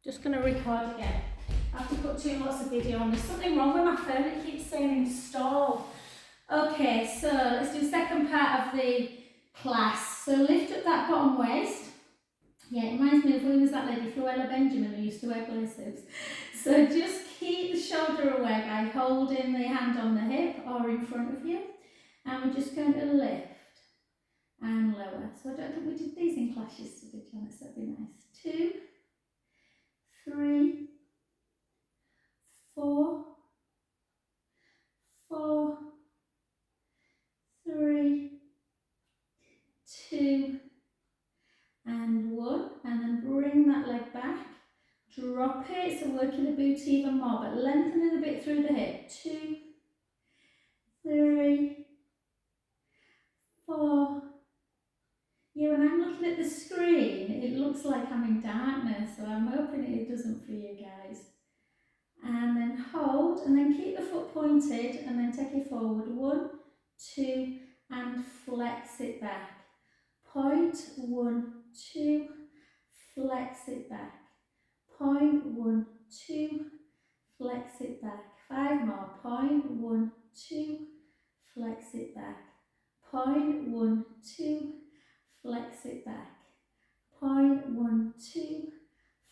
Just going to record again. I have to put too lots of video on. There's something wrong with my phone. It keeps saying install. Okay, so let's do the second part of the class. So lift up that bottom waist. Yeah, it reminds me of who was that lady, Floella Benjamin, who used to wear blazers. So just keep the shoulder away by holding the hand on the hip or in front of you. And we're just going to lift and lower. So I don't think we did these in class yesterday, Janice. That'd be nice. 2, 3, 4, 4, 3, 2, and 1. And then bring that leg back. Drop it, so working the boot even more, but lengthening a bit through the hip. 2, 3, 4. Yeah, when I'm looking at the screen, it looks like I'm in darkness, so I'm hoping it doesn't for you guys. And then hold, and then keep the foot pointed, and then take it forward. 1, 2, and flex it back. Point, 1, 2, flex it back. Point, 1, 2, flex it back. 5 more. Point, 1, 2, flex it back. Point, 1, 2, flex it back. Point, 1, 2,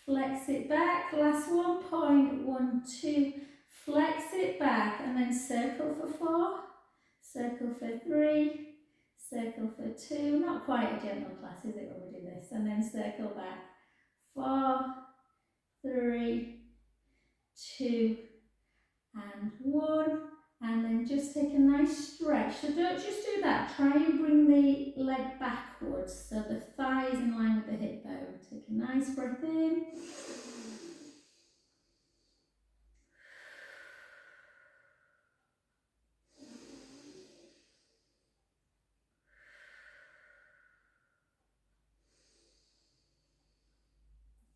flex it back. Last one. Point, 1, 2, flex it back, and then circle for 4, circle for 3, circle for 2. Not quite a gentle class, is it, when we do this? And then circle back. 4, 3, 2, and 1. And then just take a nice stretch. So don't just do that. Try and bring the leg backwards so the thigh is in line with the hip bone. Take a nice breath in.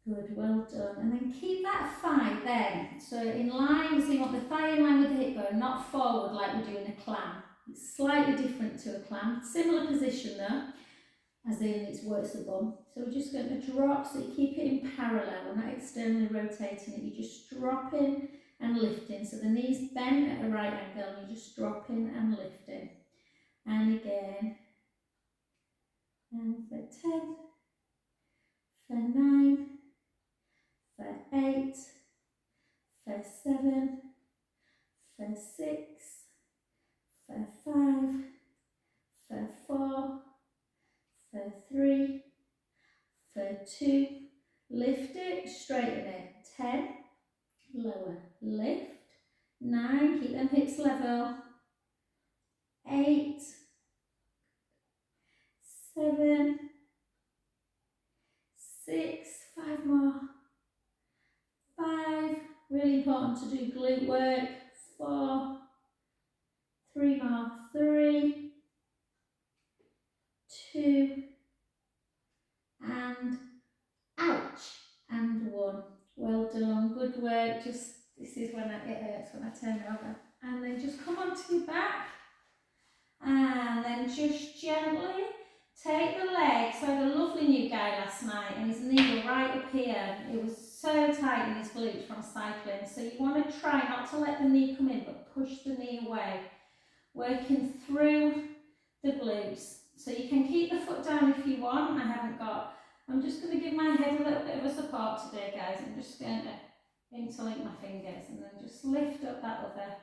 Good, well done. And then keep that thigh then. So in line, so you want the thigh in line with the hip bone, not forward like we do in a clam. It's slightly different to a clam. Similar position though, as in it works the bum. So we're just going to drop, so you keep it in parallel. We're not externally rotating it. You're just dropping and lifting. So the knees bent at a right angle, and you're just dropping and lifting. And again. And for 10, for 9, for 8, for 7, for 6, for 5, for 4, for 3, for 2, lift it, straighten it. 10, lower, lift. 9, keep them hips level. 8, 7, 6, 5 more. 5, really important to do glute work. 4, 3 more. 3, 2, and ouch, and 1. Well done, good work. Just, this is when it hurts when I turn over. And then just come onto your back, and then just gently take the legs. So I had a lovely new guy last night, and his knee was right up here. It was so tight in his glutes from cycling. So you want to try not to let the knee come in, but push the knee away. Working through the glutes. So you can keep the foot down if you want. I'm just going to give my head a little bit of a support today, guys. I'm just going to interlink my fingers and then just lift up that other.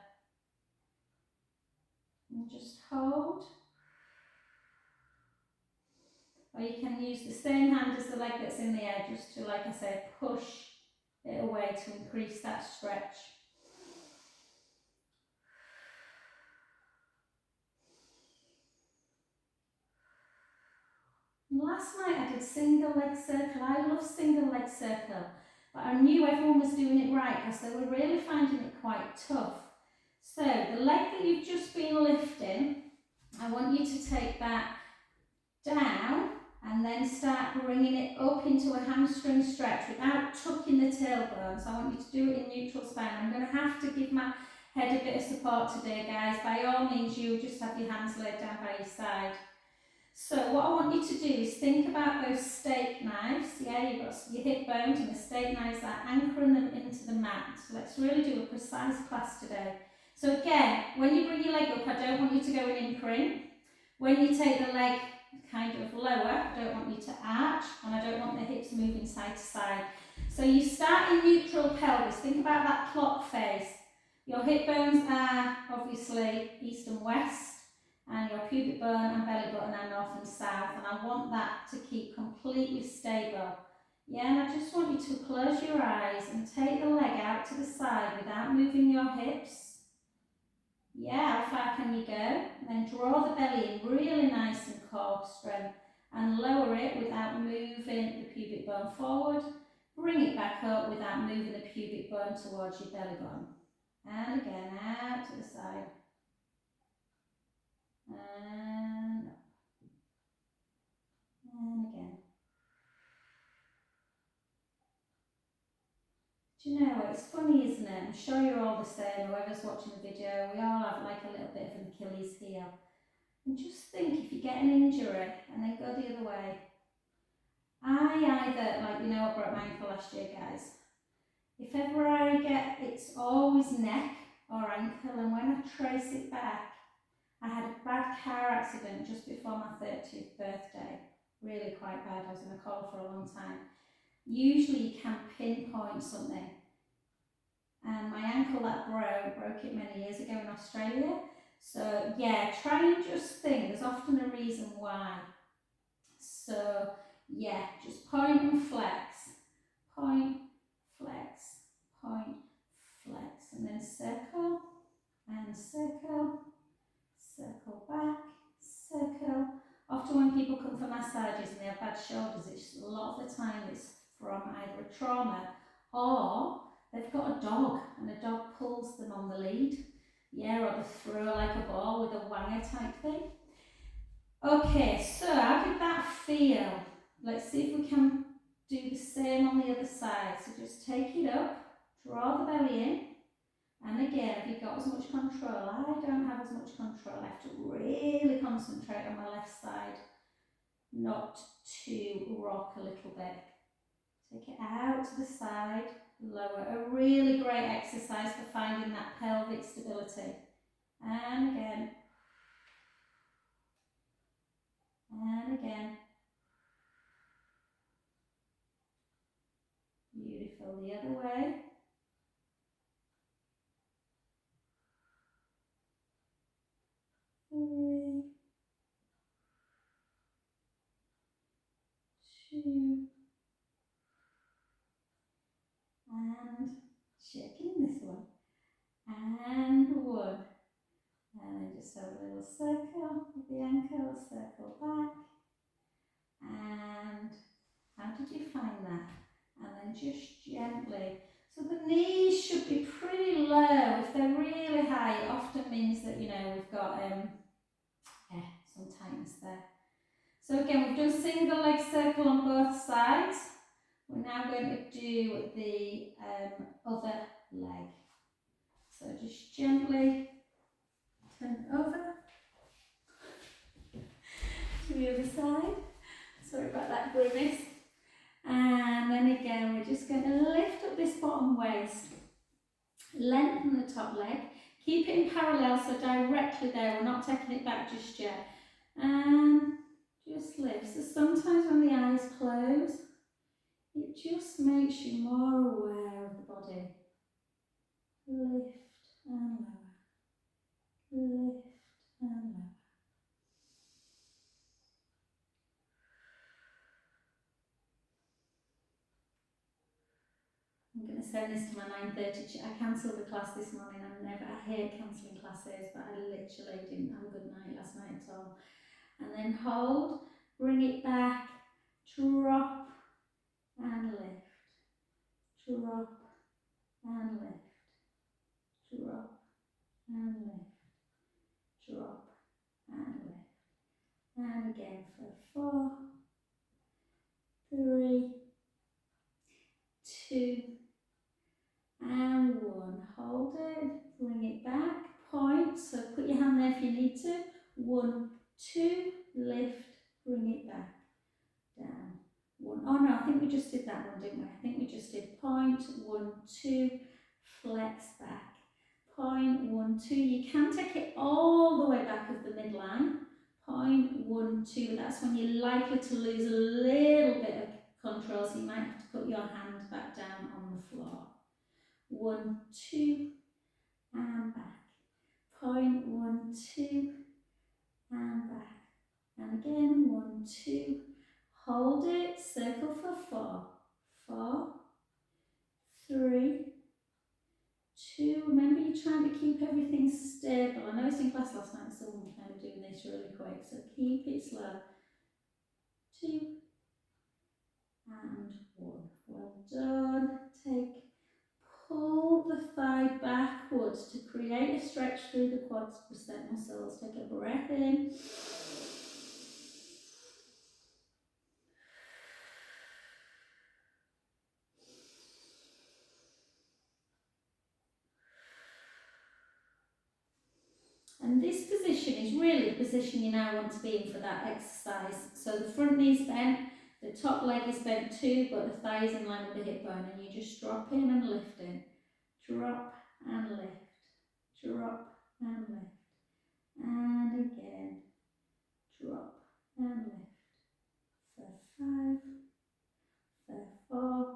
And just hold. Or you can use the same hand as the leg that's in the air, just to, like I said, push it away to increase that stretch. Last night I did single leg circle. I love single leg circle, but I knew everyone was doing it right because they were really finding it quite tough. So the leg that you've just been lifting, I want you to take that down and then start bringing it up into a hamstring stretch without tucking the tailbone. So I want you to do it in neutral spine. I'm going to have to give my head a bit of support today, guys. By all means, you just have your hands laid down by your side. So what I want you to do is think about those steak knives. Yeah, you've got your hip bones and the steak knives are anchoring them into the mat. So let's really do a precise class today. So again, when you bring your leg up, I don't want you to go in imprint. When you take the leg kind of lower, I don't want you to arch, and I don't want the hips moving side to side. So you start in neutral pelvis. Think about that clock face. Your hip bones are obviously east and west, and your pubic bone and belly button are north and south, and I want that to keep completely stable. Yeah, and I just want you to close your eyes and take the leg out to the side without moving your hips. Yeah, how far can you go? And then draw the belly in really nice and core strength and lower it without moving the pubic bone forward. Bring it back up without moving the pubic bone towards your belly button. And again, out to the side. And up. And again. Do you know, it's funny, isn't it? I'm sure you're all the same, whoever's watching the video, we all have like a little bit of an Achilles heel. And just think, if you get an injury and then go the other way. I either, like, you know, I broke my ankle last year, guys. If ever I get, it's always neck or ankle, and when I trace it back, I had a bad car accident just before my 30th birthday. Really quite bad. I was in a coma for a long time. Usually you can pinpoint something. And my ankle that broke it many years ago in Australia. So yeah, try and just think, there's often a reason why. So yeah, just point and flex, point, flex, point, flex, and then circle, and circle, circle back, circle. Often when people come for massages and they have bad shoulders, it's a lot of the time it's from either a trauma or they've got a dog and a dog pulls them on the lead. Yeah, or they throw like a ball with a wire type thing. Okay, so how did that feel? Let's see if we can do the same on the other side. So just take it up, draw the belly in, and again, have you got as much control? I don't have as much control. I have to really concentrate on my left side, not to rock a little bit. Take it out to the side, lower. A really great exercise for finding that pelvic stability. And again. And again. Beautiful. The other way. 3, 2, and checking this one. And 1. And then just have a little circle with the ankle, circle back. And how did you find that? And then just gently. So the knees should be pretty low. If they're really high, it often means that, you know, we've got some tightness there. So again, we've done single leg circle on both sides. We're now going to do the other leg. So just gently turn over to the other side. Sorry about that grimace. And then again, we're just going to lift up this bottom waist, lengthen the top leg, keep it in parallel, so directly there, we're not taking it back just yet. And just lift. So sometimes when the eyes close, it just makes you more aware of the body. Lift and lower. Lift and lower. I'm going to send this to my 9:30. I cancelled the class this morning. I hate cancelling classes, but I literally didn't have a good night last night at all. And then hold, bring it back, drop and lift, drop and lift, drop and lift, drop and lift. And again for 4, 3, 2, and 1. Hold it, bring it back, point. So put your hand there if you need to. 1, 2, lift bring it back, down. 1, oh no, I think we just did that one, didn't we? I think we just did point, 1, 2, flex back. Point, 1, 2, you can take it all the way back of the midline. Point, 1, 2, that's when you're likely to lose a little bit of control, so you might have to put your hand back down on the floor. 1, 2, and back. Point, 1, 2, and back. And again, 1, 2, hold it, circle for 4, 4, 3, 2, remember you're trying to keep everything stable. I know it's in class last night, so I'm kind of doing this really quick, so keep it slow. 2, and 1, well done. Pull the thigh backwards to create a stretch through the quadricep muscles. Take a breath in. And this position is really the position you now want to be in for that exercise. So the front knee's bent, the top leg is bent too, but the thigh is in line with the hip bone, and you just drop in and lift in. Drop and lift. Drop and lift. And again. Drop and lift. For 5, for 4,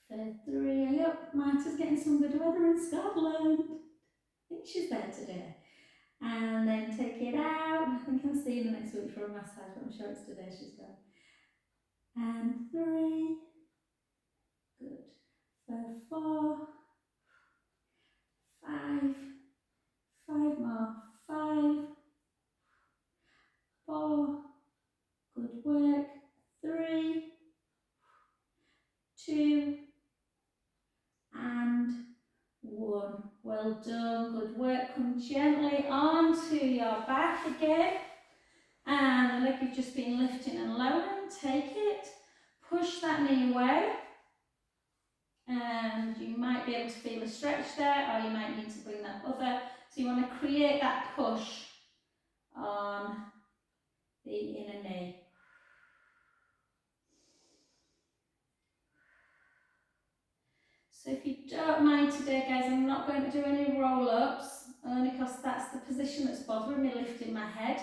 for 3. I hope Marta's getting some good weather in Scotland. I think she's there today. And then take it out. I think I'll see you the next week for a massage, but I'm sure it's today she's gone. And 3. Good. For 4. 5. 5 more. 5. 4. Good work. 3. 2. And 1. Well done. Good work. Come gently onto your back again. And the leg you've just been lifting and lowering. Take it. Push that knee away. And you might be able to feel a stretch there, or you might need to bring that other. So you want to create that push on the inner knee. So if you don't mind today, guys, I'm not going to do any roll-ups, only because that's the position that's bothering me, lifting my head.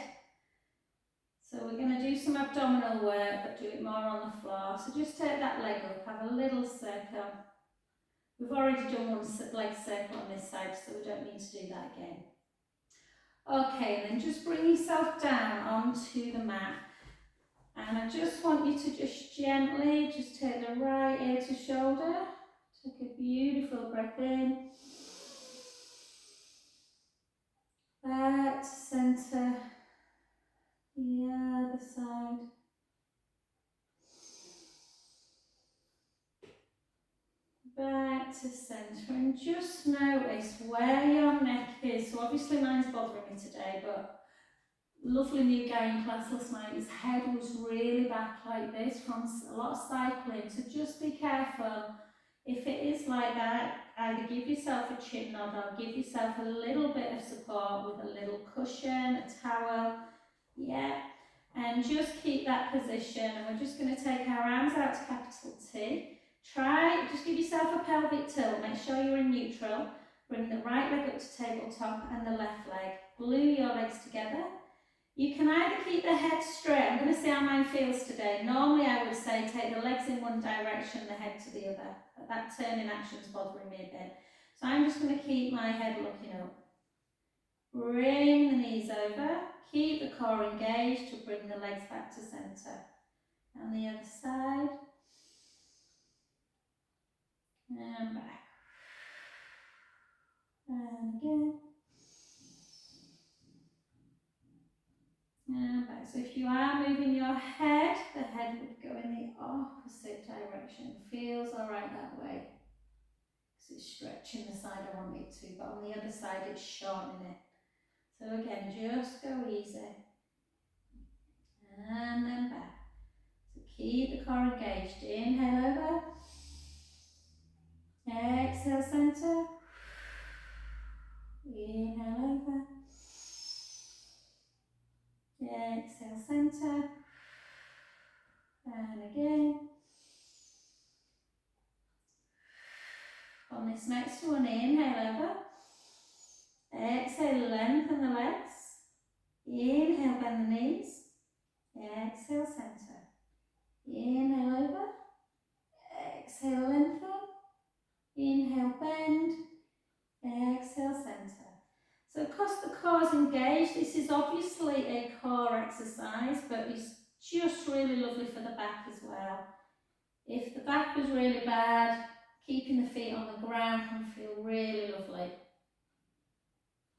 So we're going to do some abdominal work, but do it more on the floor. So just take that leg up, have a little circle. We've already done one leg circle on this side, so we don't need to do that again. Okay, and then just bring yourself down onto the mat. And I just want you to just gently, just take the right ear to shoulder. Take a beautiful breath in. Back to centre. The other side. Back to centre, and just notice where your neck is. So obviously mine's bothering me today, but lovely new guy in class last night, his head was really back like this from a lot of cycling, so just be careful. If it is like that, either give yourself a chin nod or give yourself a little bit of support with a little cushion, a towel, yeah, and just keep that position. And we're just going to take our arms out to capital T. Just give yourself a pelvic tilt, make sure you're in neutral. Bring the right leg up to tabletop and the left leg. Glue your legs together. You can either keep the head straight. I'm going to see how mine feels today. Normally I would say take the legs in one direction, the head to the other. But that turning action is bothering me a bit. So I'm just going to keep my head looking up. Bring the knees over. Keep the core engaged to bring the legs back to centre. And the other side. And back. And again. And back. So if you are moving your head, the head would go in the opposite direction. Feels alright that way. Because it's stretching the side I want it to, but on the other side it's shortening it. So again, just go easy. And then back. So keep the core engaged. Inhale over. Exhale centre. Inhale over. Exhale, centre. And again. On this next one, inhale over. Exhale, lengthen the legs. Inhale, bend the knees. Exhale, centre. Inhale over. Exhale, lengthen. Inhale, bend. Exhale, centre. So because the core is engaged, this is obviously a core exercise, but it's just really lovely for the back as well. If the back was really bad, keeping the feet on the ground can feel really lovely.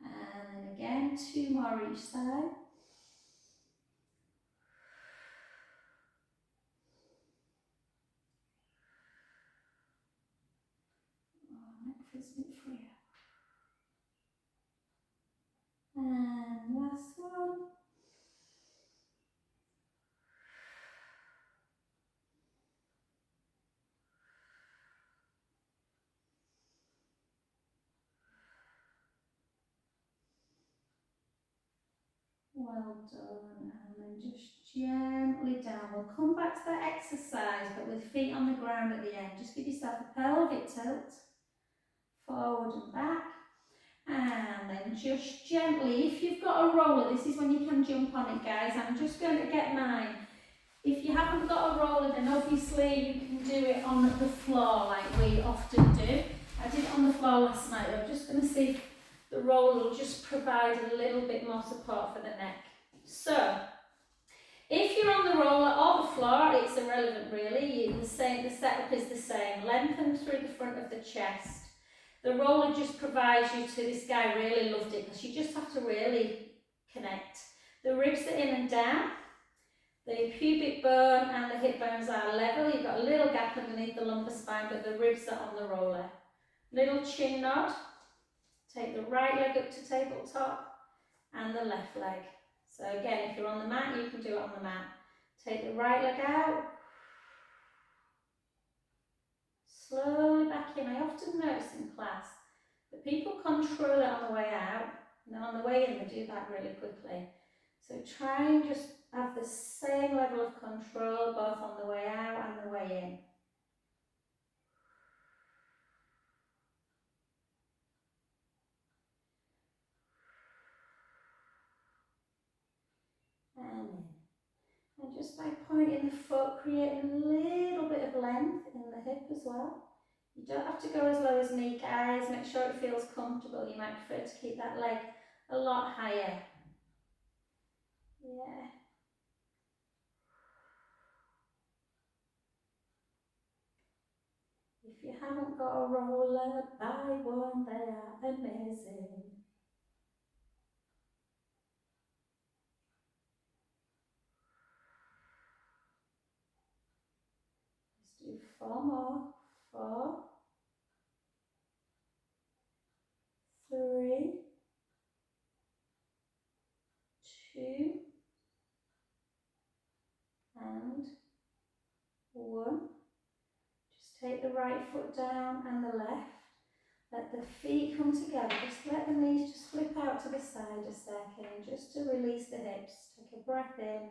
And then again, 2 more each side. Oh, neck feels a bit freer. And last one. Well done. And then just gently down. We'll come back to that exercise, but with feet on the ground at the end. Just give yourself a pelvic tilt. Forward and back. And then just gently, if you've got a roller, this is when you can jump on it, guys. I'm just going to get mine. If you haven't got a roller, then obviously you can do it on the floor like we often do. I did it on the floor last night. I'm just going to see if the roller will just provide a little bit more support for the neck. So, if you're on the roller or the floor, it's irrelevant really. The setup is the same. Lengthen through the front of the chest. The roller just provides you to, this guy really loved it because you just have to really connect. The ribs are in and down. The pubic bone and the hip bones are level. You've got a little gap underneath the lumbar spine, but the ribs are on the roller. Little chin nod. Take the right leg up to tabletop and the left leg. So again, if you're on the mat, you can do it on the mat. Take the right leg out. Slowly back in. I often notice in class that people control it on the way out, and then on the way in they do that really quickly. So try and just have the same level of control both on the way out and the way in. And in. And just by pointing the foot, create a little bit of length in the hip as well. You don't have to go as low as me, guys. Make sure it feels comfortable. You might prefer to keep that leg a lot higher. Yeah. If you haven't got a roller, buy one. They are amazing. Let's do 4 more. 4, 3, 2, and 1. Just take the right foot down and the left. Let the feet come together. Just let the knees just flip out to the side a second, just to release the hips. Take a breath in.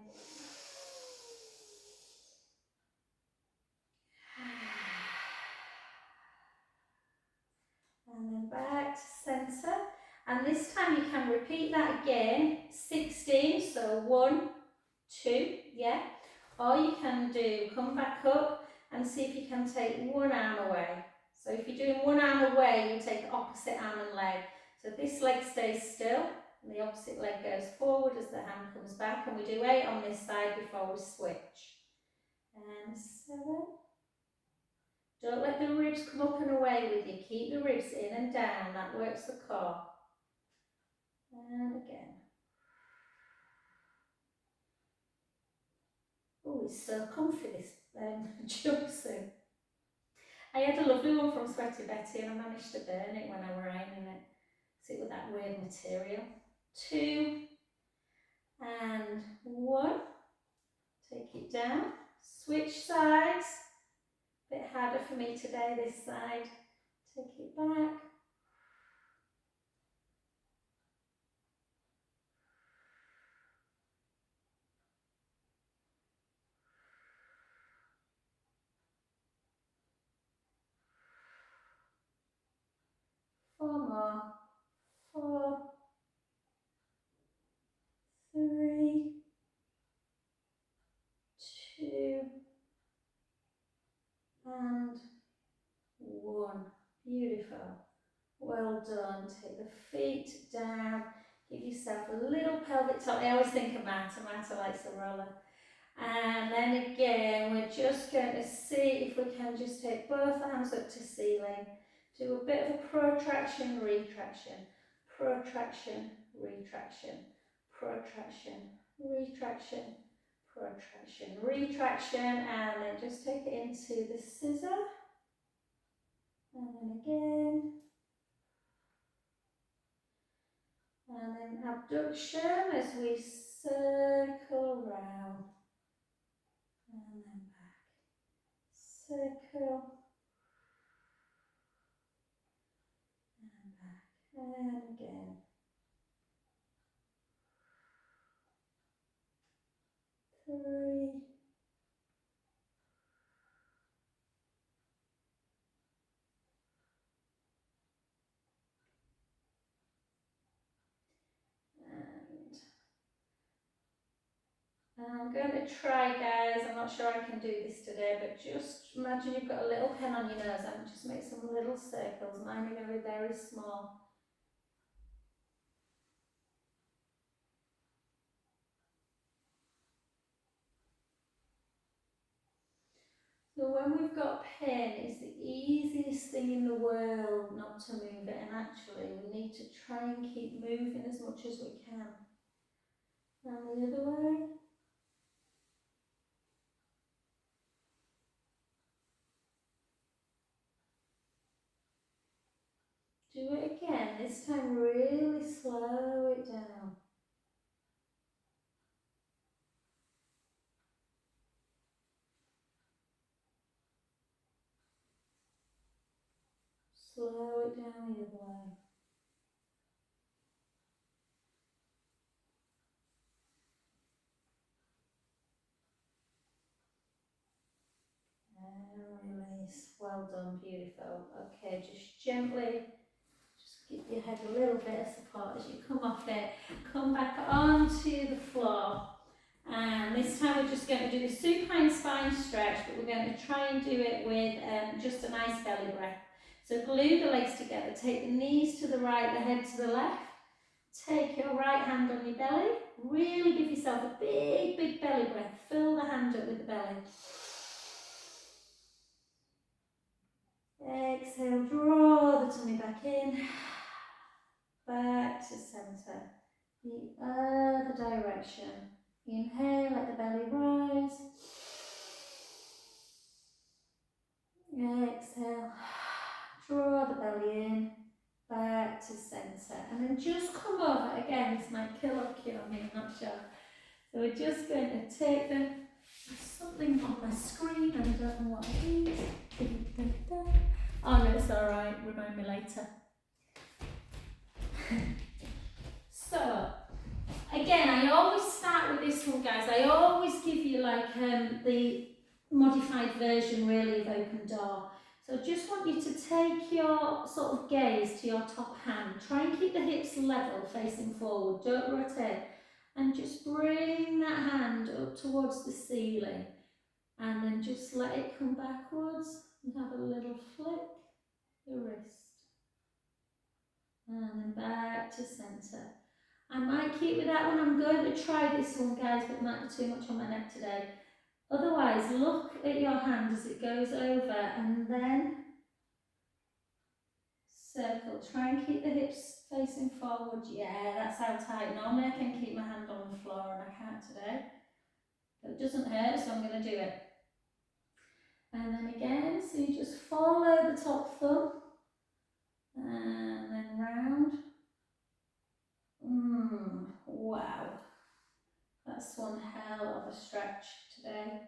And then back to centre. And this time you can repeat that again, 16, so 1, 2, yeah. Or you can do, come back up and see if you can take one arm away. So if you're doing one arm away, you take the opposite arm and leg. So this leg stays still, and the opposite leg goes forward as the hand comes back, and we do 8 on this side before we switch. And 7. Don't let the ribs come up and away with you. Keep the ribs in and down. That works the core. And again. Oh, it's so comfy, this jumpsuit. I had a lovely one from Sweaty Betty and I managed to burn it when I were ironing it. So it was that weird material. 2 and 1. Take it down. Switch sides. Bit harder for me today, this side. Take it back. Beautiful. Well done. Take the feet down. Give yourself a little pelvic tilt. I always think of Marta. Marta likes the roller. And then again, we're just going to see if we can just take both arms up to ceiling. Do a bit of a protraction, retraction, protraction, retraction, protraction, retraction, protraction, retraction, and then just take it into the scissor. And then again. And then abduction as we circle round. And then back. Circle. And back. And again. 3. And I'm going to try, guys, I'm not sure I can do this today, but just imagine you've got a little pen on your nose and just make some little circles. Mine are very, very small. So when we've got pain, it's the easiest thing in the world not to move it, and actually we need to try and keep moving as much as we can. And the other way. Do it again, this time really slow it down. Slow it down the other way. And release. Well done, beautiful. Okay, just gently, just give your head a little bit of support as you come off it. Come back onto the floor. And this time we're just going to do the supine spine stretch, but we're going to try and do it with just a nice belly breath. So glue the legs together, take the knees to the right, the head to the left. Take your right hand on your belly, really give yourself a big, big belly breath. Fill the hand up with the belly. Exhale, draw the tummy back in, back to centre. The other direction. Inhale, let the belly rise. Exhale, draw the belly in, back to centre. And then just come over, again, this might kill or cure me, I'm not sure. So we're just going to take the, something on my screen, and I don't know what it is. Oh no, it's alright, remind me later. So, again, I always start with this one, guys. I always give you like the modified version really of open door. So just want you to take your sort of gaze to your top hand. Try and keep the hips level facing forward, don't rotate. And just bring that hand up towards the ceiling. And then just let it come backwards and have a little flick the wrist. And then back to centre. I might keep with that one. I'm going to try this one, guys, but it might be too much on my neck today. Otherwise, look at your hand as it goes over and then circle. Try and keep the hips facing forward. Yeah, that's how tight. Normally I can keep my hand on the floor and I can't today. But it doesn't hurt, so I'm going to do it. And then again, so you just follow the top thumb. And then round. Wow. That's one hell of a stretch today.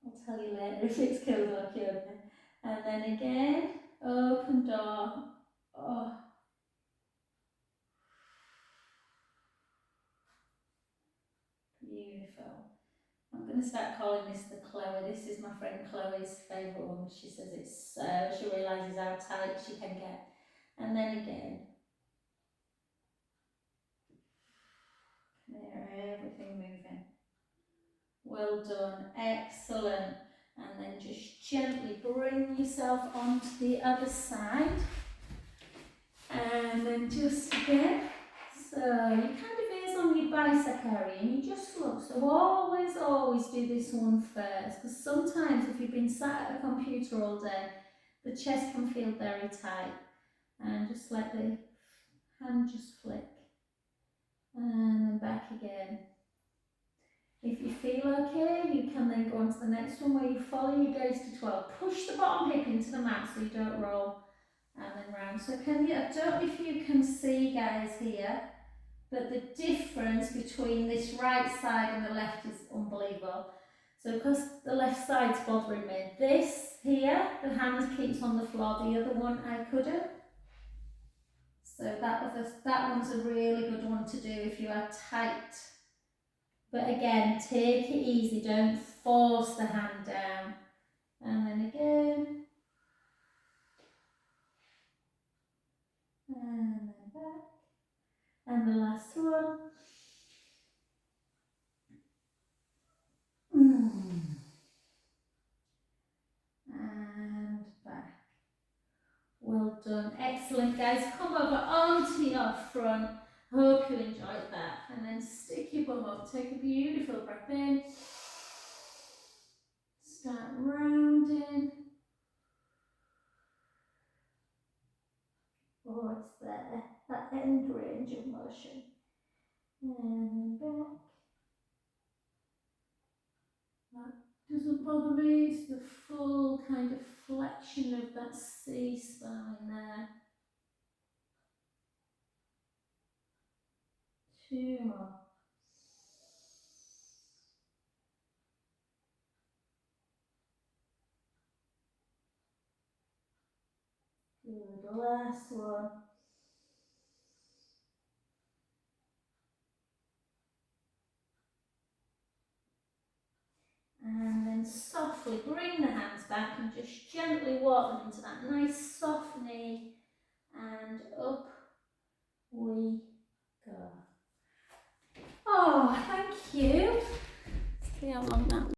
I'll tell you later if it's killed or cured me. And then again, open door. Oh. Beautiful. I'm going to start calling this the Chloe. This is my friend Chloe's favourite one. She says it's so, she realises how tight she can get. And then again. There, everything moving. Well done. Excellent. And then just gently bring yourself onto the other side. And then just again. So you kind of ease on your bicep area and you just look. So always do this one first, because sometimes if you've been sat at a computer all day, the chest can feel very tight. And just let the hand just flick. And then back again. If you feel okay, you can then go on to the next one where you follow your gaze to 12. Push the bottom hip into the mat so you don't roll. And then round. So I don't know if you can see, guys, here, but the difference between this right side and the left is unbelievable. So because the left side's bothering me, this here, the hand keeps on the floor, the other one I couldn't. So that one's a really good one to do if you are tight. But again, take it easy, don't force the hand down. And then again. And then back. And the last one. And back. Well done. Excellent, guys. Come over onto your front. Hope you enjoyed that. And then stick your bum up. Take a beautiful breath in. Start rounding. Oh, it's there. That end range of motion. And back. That doesn't bother me. It's the full kind of flexion of that C-spine there. 2 more. Good. Last one. And then softly bring the hands back and just gently walk them into that nice soft knee, and up we go. Oh, thank you. See how long that